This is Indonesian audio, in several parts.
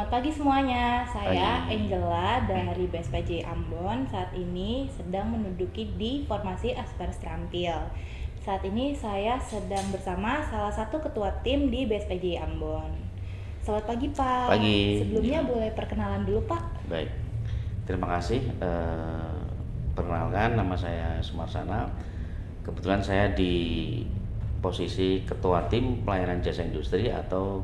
Selamat pagi semuanya, saya Pagi. Angela dari BSPJ Ambon. Saat ini sedang menduduki di formasi Aspers Terampil. Saat ini saya sedang bersama salah satu ketua tim di BSPJ Ambon. Selamat pagi Pak. Pagi. Sebelumnya Ya. boleh perkenalan dulu Pak? Baik. Terima kasih. Perkenalkan, nama saya Sumarsana. Kebetulan saya di posisi Ketua Tim Pelayanan Jasa Industri atau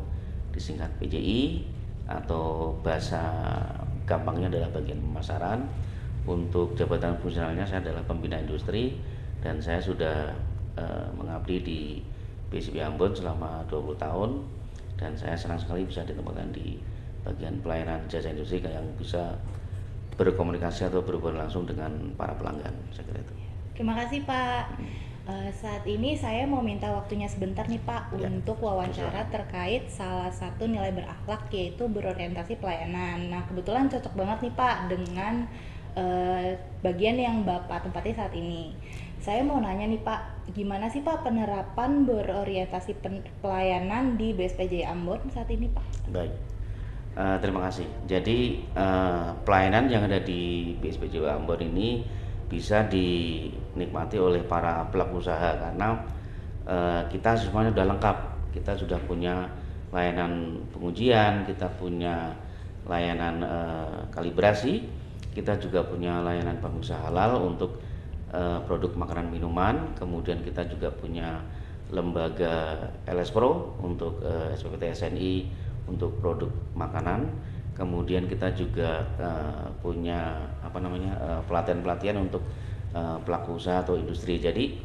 disingkat PJI, atau bahasa gampangnya adalah bagian pemasaran. Untuk jabatan fungsionalnya saya adalah pembina industri, dan saya sudah mengabdi di BSPJ Ambon selama 20 tahun, dan saya senang sekali bisa ditempatkan di bagian pelayanan jasa industri yang bisa berkomunikasi atau berhubungan langsung dengan para pelanggan. Saya kira itu. Terima kasih Pak. Saat ini saya mau minta waktunya sebentar nih Pak Ya, untuk wawancara terkait salah satu nilai berakhlak, yaitu berorientasi pelayanan. Nah kebetulan cocok banget nih Pak dengan bagian yang Bapak tempati saat ini. Saya mau nanya nih Pak, gimana sih Pak penerapan berorientasi pelayanan di BSPJ Ambon saat ini Pak? Baik. Terima kasih. Jadi pelayanan yang ada di BSPJ Ambon ini bisa dinikmati oleh para pelaku usaha, karena kita semuanya sudah lengkap. Kita sudah punya layanan pengujian, kita punya layanan kalibrasi, kita juga punya layanan pengusaha halal untuk produk makanan minuman. Kemudian kita juga punya lembaga LS Pro untuk SPPT SNI untuk produk makanan. Kemudian kita juga punya pelatihan-pelatihan untuk pelaku usaha atau industri. Jadi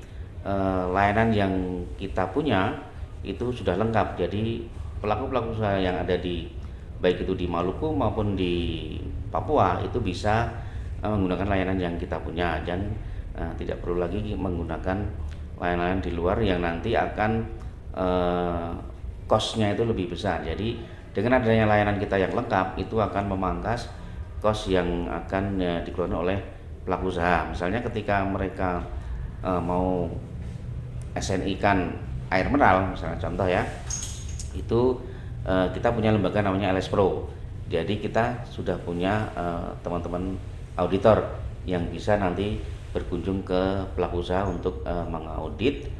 layanan yang kita punya itu sudah lengkap. Jadi pelaku-pelaku usaha yang ada di baik itu di Maluku maupun di Papua itu bisa menggunakan layanan yang kita punya, dan tidak perlu lagi menggunakan layanan di luar yang nanti akan cost-nya itu lebih besar. Jadi dengan adanya layanan kita yang lengkap itu akan memangkas cost yang akan dikeluarkan oleh pelaku usaha. Misalnya ketika mereka mau SNI kan air mineral, misalnya contoh ya, itu kita punya lembaga namanya LS Pro. Jadi kita sudah punya teman-teman auditor yang bisa nanti berkunjung ke pelaku usaha untuk mengaudit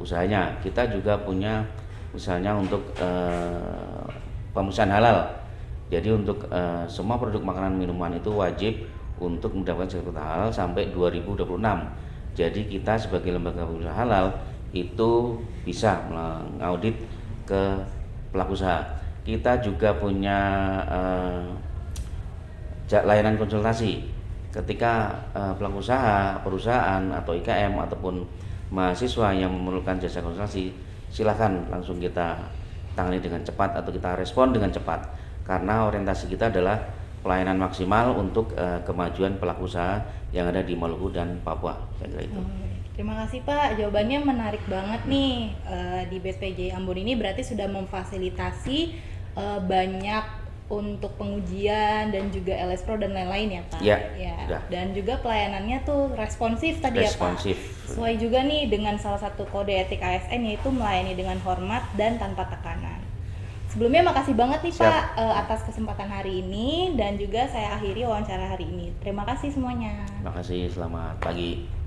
usahanya. Kita juga punya misalnya untuk pemeriksaan halal. Jadi untuk semua produk makanan minuman itu wajib untuk mendapatkan sertifikat halal sampai 2026. Jadi kita sebagai lembaga pengusaha halal itu bisa mengaudit ke pelaku usaha. Kita juga punya layanan konsultasi. Ketika pelaku usaha, perusahaan atau IKM ataupun mahasiswa yang memerlukan jasa konsultasi, silakan langsung kita tangani dengan cepat atau kita respon dengan cepat, karena orientasi kita adalah pelayanan maksimal untuk kemajuan pelaku usaha yang ada di Maluku dan Papua. Saya kira itu. Terima kasih Pak, jawabannya menarik banget nih. Di BSPJ Ambon ini berarti sudah memfasilitasi banyak untuk pengujian dan juga LS Pro dan lain-lain ya Pak. Ya. Dan juga pelayanannya tuh responsif tadi ya Pak. Sesuai juga nih dengan salah satu kode etik ASN, yaitu melayani dengan hormat dan tanpa tekanan. Sebelumnya makasih banget nih Pak atas kesempatan hari ini, dan juga saya akhiri wawancara hari ini. Terima kasih semuanya. Terima kasih, selamat pagi.